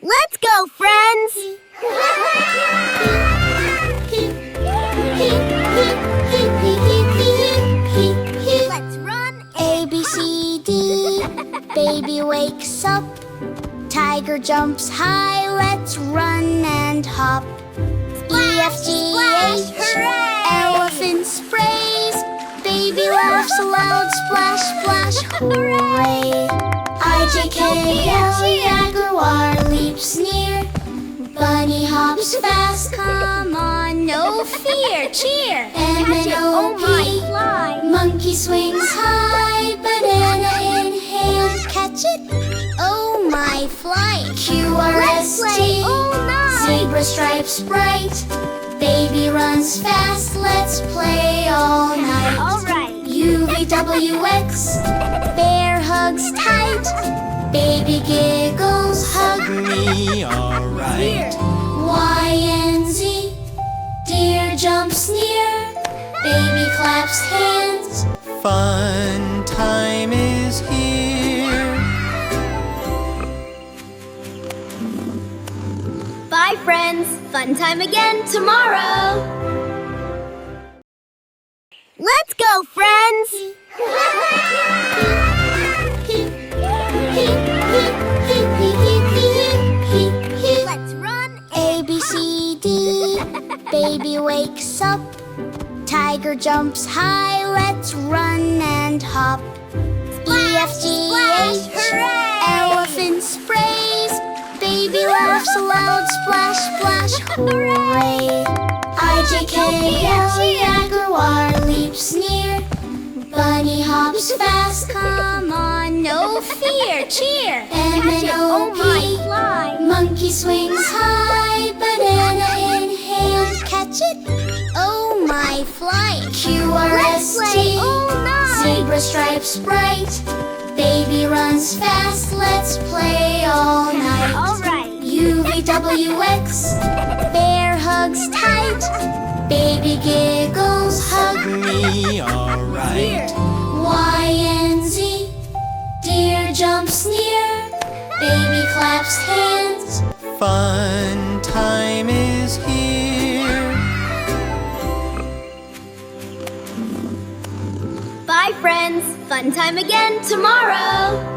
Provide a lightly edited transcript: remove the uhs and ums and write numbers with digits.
Let's go, friends! Let's run! A, B, C, D. Baby wakes up. Tiger jumps high. Let's run and hop. E, F, G, H. Elephant sprays. Baby laughs aloud. Splash, splash, hooray! I, J, K, L. Jaguar leaps near. Bunny hops fast. Come on, no fear. Cheer! M-N-O-P. Monkey swings high. Banana in hand. Catch it? Oh my, fly! Q-R-S-T. Zebra stripes bright. Baby runs fast. Let's play all night. U-V-W-X. Bear hugs tight. Baby giggles. Hug me, alright. Y-N-Z. Deer jumps near. Baby claps hands. Fun time is here. Bye, friends. Fun time again tomorrow. Let's go, friends. Let's run. A, B, C, D. Baby wakes up. Tiger jumps high. Let's run and hop. E, F, G, H. Elephant sprays. Baby laughs aloud. Splash, splash, hooray! I, J, K, L. Jaguar leaps near. Bunny hops fast. Come on, no fear. Cheer! M-N-O-P. Monkey swings high. Banana in hand. Catch it? Oh my, fly! Q-R-S-T. Zebra stripes bright. Baby runs fast. Let's play all night. U-V-W-X. Bear hugs tight. Baby giggles. Hug me, alright. Y-N-Z. Deer jumps near. Baby claps hands. Fun time is here. Bye, friends. Fun time again tomorrow.